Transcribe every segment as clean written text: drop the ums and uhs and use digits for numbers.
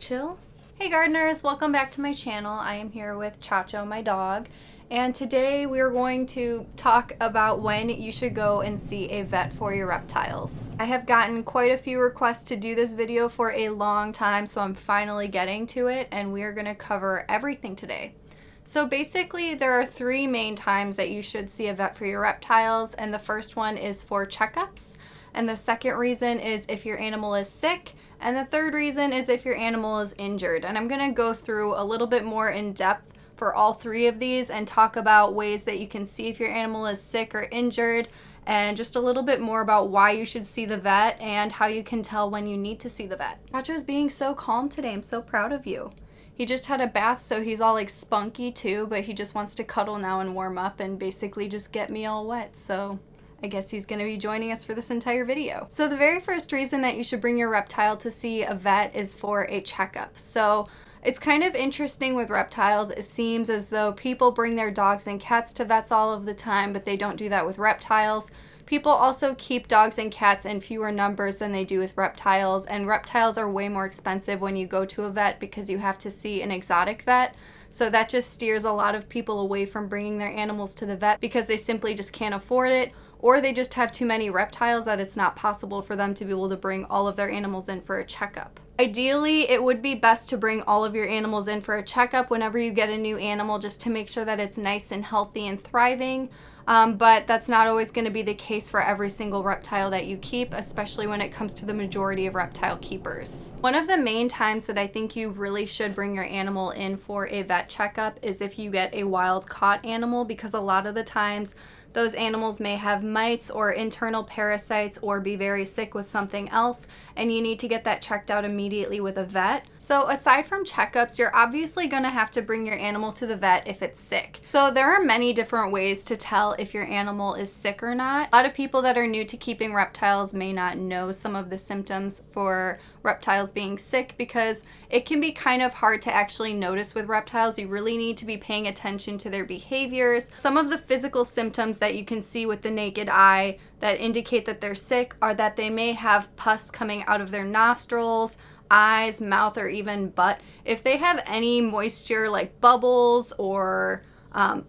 chill. Hey gardeners, welcome back to my channel. I am here with Chacho, my dog, and today we are going to talk about when you should go and see a vet for your reptiles. I have gotten quite a few requests to do this video for a long time, so I'm finally getting to it, and we are going to cover everything today. So basically there are three main times that you should see a vet for your reptiles, and the first one is for checkups, and the second reason is if your animal is sick, and the third reason is if your animal is injured. And I'm going to go through a little bit more in depth for all three of these and talk about ways that you can see if your animal is sick or injured, and just a little bit more about why you should see the vet and how you can tell when you need to see the vet. Chacho is being so calm today. I'm so proud of you. He just had a bath, so he's all like spunky too, but he just wants to cuddle now and warm up and basically just get me all wet. So I guess he's going to be joining us for this entire video. So the very first reason that you should bring your reptile to see a vet is for a checkup. So it's kind of interesting with reptiles. It seems as though people bring their dogs and cats to vets all of the time, but they don't do that with reptiles. People also keep dogs and cats in fewer numbers than they do with reptiles, and reptiles are way more expensive when you go to a vet because you have to see an exotic vet. So that just steers a lot of people away from bringing their animals to the vet because they simply just can't afford it, or they just have too many reptiles that it's not possible for them to be able to bring all of their animals in for a checkup. Ideally, it would be best to bring all of your animals in for a checkup whenever you get a new animal, just to make sure that it's nice and healthy and thriving. But that's not always going to be the case for every single reptile that you keep, especially when it comes to the majority of reptile keepers. One of the main times that I think you really should bring your animal in for a vet checkup is if you get a wild caught animal, because a lot of the times those animals may have mites or internal parasites or be very sick with something else, and you need to get that checked out immediately with a vet. So aside from checkups, you're obviously going to have to bring your animal to the vet if it's sick. So there are many different ways to tell if your animal is sick or not. A lot of people that are new to keeping reptiles may not know some of the symptoms for reptiles being sick, because it can be kind of hard to actually notice with reptiles. You really need to be paying attention to their behaviors. Some of the physical symptoms that you can see with the naked eye that indicate that they're sick are that they may have pus coming out of their nostrils, eyes, mouth, or even butt. If they have any moisture like bubbles or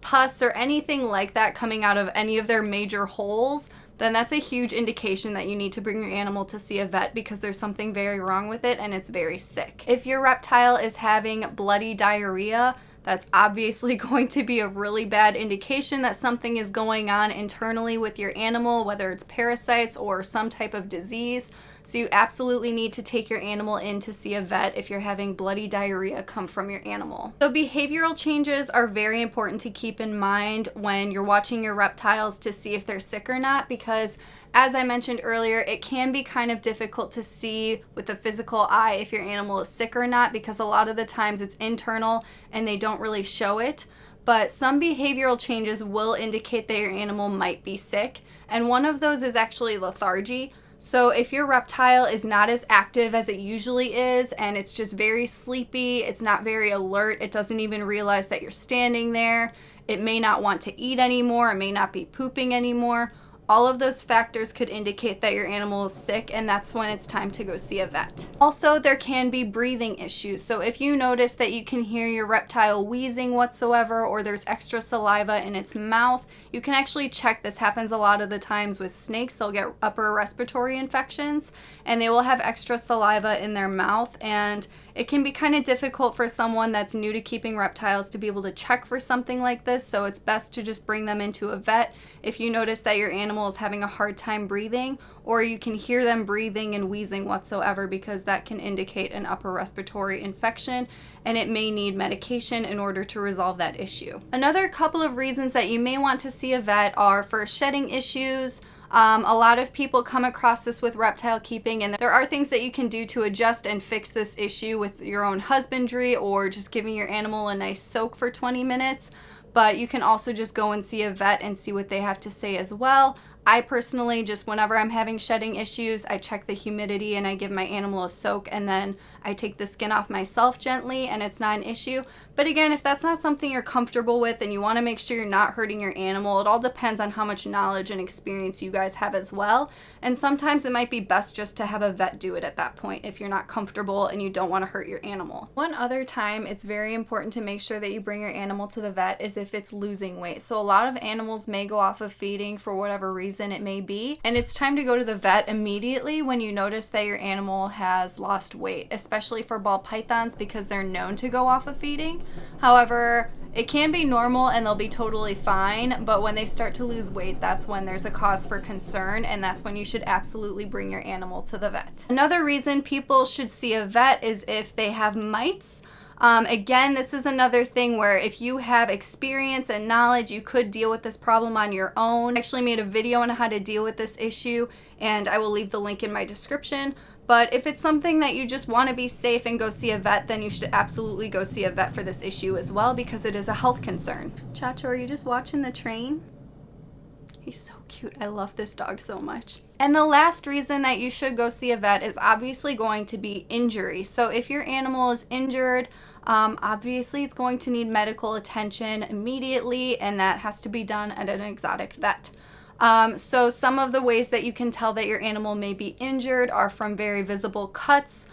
pus or anything like that coming out of any of their major holes, then that's a huge indication that you need to bring your animal to see a vet, because there's something very wrong with it and it's very sick. If your reptile is having bloody diarrhea, that's obviously going to be a really bad indication that something is going on internally with your animal, whether it's parasites or some type of disease. So you absolutely need to take your animal in to see a vet if you're having bloody diarrhea come from your animal. So behavioral changes are very important to keep in mind when you're watching your reptiles to see if they're sick or not, because as I mentioned earlier, it can be kind of difficult to see with the physical eye if your animal is sick or not, because a lot of the times it's internal and they don't really show it. But some behavioral changes will indicate that your animal might be sick, and one of those is actually lethargy. So if your reptile is not as active as it usually is, and it's just very sleepy, it's not very alert, it doesn't even realize that you're standing there, it may not want to eat anymore, it may not be pooping anymore, all of those factors could indicate that your animal is sick, and that's when it's time to go see a vet. Also, there can be breathing issues. So if you notice that you can hear your reptile wheezing whatsoever, or there's extra saliva in its mouth, you can actually check. This happens a lot of the times with snakes. They'll get upper respiratory infections and they will have extra saliva in their mouth, and it can be kind of difficult for someone that's new to keeping reptiles to be able to check for something like this. So it's best to just bring them into a vet if you notice that your animal is having a hard time breathing, or you can hear them breathing and wheezing whatsoever, because that can indicate an upper respiratory infection and it may need medication in order to resolve that issue. Another couple of reasons that you may want to see a vet are for shedding issues. A lot of people come across this with reptile keeping, and there are things that you can do to adjust and fix this issue with your own husbandry, or just giving your animal a nice soak for 20 minutes. But you can also just go and see a vet and see what they have to say as well. I personally, just whenever I'm having shedding issues, I check the humidity and I give my animal a soak, and then I take the skin off myself gently, and it's not an issue. But again, if that's not something you're comfortable with and you want to make sure you're not hurting your animal, it all depends on how much knowledge and experience you guys have as well. And sometimes it might be best just to have a vet do it at that point if you're not comfortable and you don't want to hurt your animal. One other time it's very important to make sure that you bring your animal to the vet is if it's losing weight. So a lot of animals may go off of feeding for whatever reason it may be, and it's time to go to the vet immediately when you notice that your animal has lost weight, especially for ball pythons because they're known to go off of feeding. However, it can be normal and they'll be totally fine, but when they start to lose weight, that's when there's a cause for concern, and that's when you should absolutely bring your animal to the vet. Another reason people should see a vet is if they have mites. Again, this is another thing where if you have experience and knowledge, you could deal with this problem on your own. I actually made a video on how to deal with this issue, and I will leave the link in my description. But if it's something that you just want to be safe and go see a vet, then you should absolutely go see a vet for this issue as well, because it is a health concern. Chacho, are you just watching the train? He's so cute. I love this dog so much. And the last reason that you should go see a vet is obviously going to be injury. So if your animal is injured, obviously it's going to need medical attention immediately, and that has to be done at an exotic vet. So some of the ways that you can tell that your animal may be injured are from very visible cuts,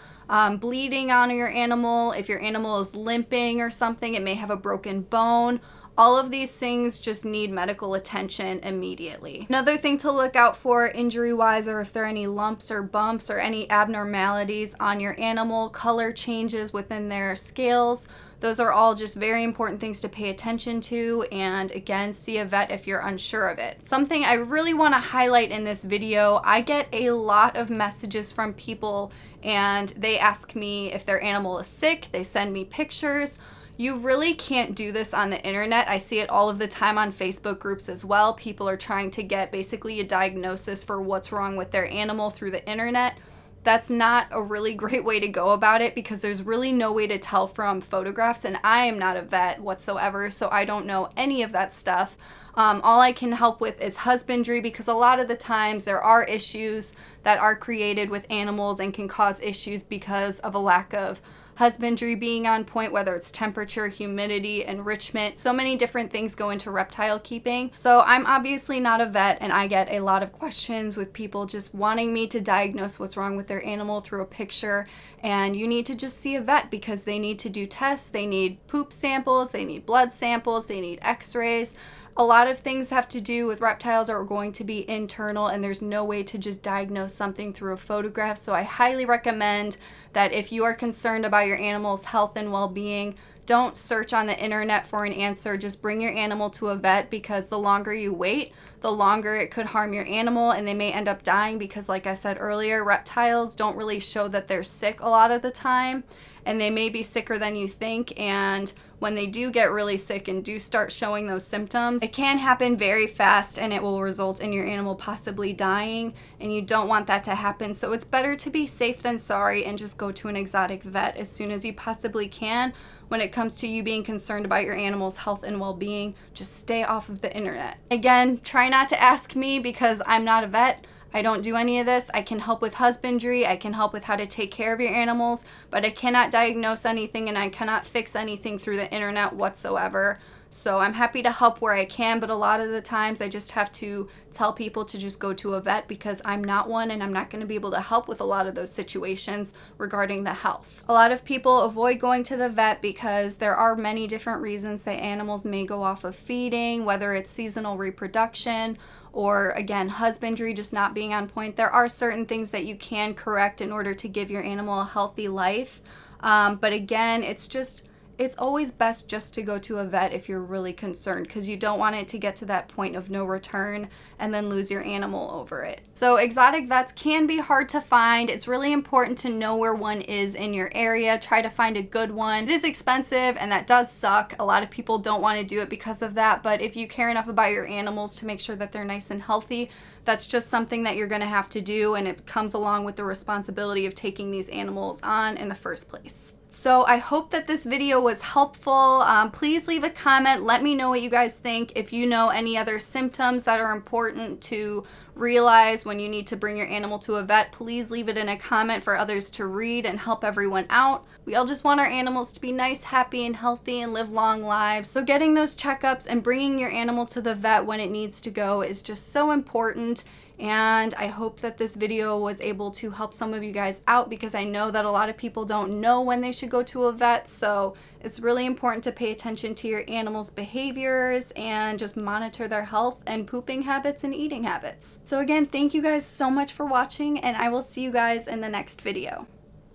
bleeding on your animal. If your animal is limping or something, it may have a broken bone. All of these things just need medical attention immediately. Another thing to look out for injury-wise are if there are any lumps or bumps or any abnormalities on your animal, color changes within their scales. Those are all just very important things to pay attention to, and again, see a vet if you're unsure of it. Something I really want to highlight in this video, I get a lot of messages from people and they ask me if their animal is sick, they send me pictures. You really can't do this on the internet. I see it all of the time on Facebook groups as well. People are trying to get basically a diagnosis for what's wrong with their animal through the internet. That's not a really great way to go about it, because there's really no way to tell from photographs, and I am not a vet whatsoever, so I don't know any of that stuff. All I can help with is husbandry, because a lot of the times there are issues that are created with animals and can cause issues because of a lack of husbandry being on point, whether it's temperature, humidity, enrichment. So many different things go into reptile keeping. So I'm obviously not a vet, and I get a lot of questions with people just wanting me to diagnose what's wrong with their animal through a picture. And you need to just see a vet because they need to do tests. They need poop samples, they need blood samples, they need x-rays. A lot of things have to do with reptiles are going to be internal, and there's no way to just diagnose something through a photograph. So I highly recommend that if you are concerned about your animal's health and well-being, don't search on the internet for an answer. Just bring your animal to a vet, because the longer you wait, the longer it could harm your animal, and they may end up dying because, like I said earlier, reptiles don't really show that they're sick a lot of the time, and they may be sicker than you think. And when they do get really sick and do start showing those symptoms, it can happen very fast, and it will result in your animal possibly dying, and you don't want that to happen. So it's better to be safe than sorry and just go to an exotic vet as soon as you possibly can. When it comes to you being concerned about your animal's health and well-being, just stay off of the internet. Again, try not to ask me because I'm not a vet. I don't do any of this. I can help with husbandry, I can help with how to take care of your animals, but I cannot diagnose anything and I cannot fix anything through the internet whatsoever. So I'm happy to help where I can, but a lot of the times I just have to tell people to just go to a vet because I'm not one, and I'm not going to be able to help with a lot of those situations regarding the health. A lot of people avoid going to the vet because there are many different reasons that animals may go off of feeding, whether it's seasonal reproduction or, again, husbandry just not being on point. There are certain things that you can correct in order to give your animal a healthy life. But again, it's always best just to go to a vet if you're really concerned, because you don't want it to get to that point of no return and then lose your animal over it. So exotic vets can be hard to find. It's really important to know where one is in your area. Try to find a good one. It is expensive, and that does suck. A lot of people don't want to do it because of that, but if you care enough about your animals to make sure that they're nice and healthy, that's just something that you're going to have to do, and it comes along with the responsibility of taking these animals on in the first place. So I hope that this video was helpful. Please leave a comment. Let me know what you guys think. If you know any other symptoms that are important to realize when you need to bring your animal to a vet, please leave it in a comment for others to read and help everyone out. We all just want our animals to be nice, happy, and healthy and live long lives. So getting those checkups and bringing your animal to the vet when it needs to go is just so important. And I hope that this video was able to help some of you guys out, because I know that a lot of people don't know when they should go to a vet. So it's really important to pay attention to your animal's behaviors and just monitor their health and pooping habits and eating habits. So again, thank you guys so much for watching, and I will see you guys in the next video.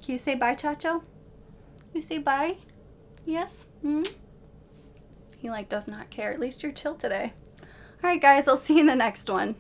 Can you say bye, Chacho? You say bye? Yes? He does not care. At least you're chill today. All right, guys, I'll see you in the next one.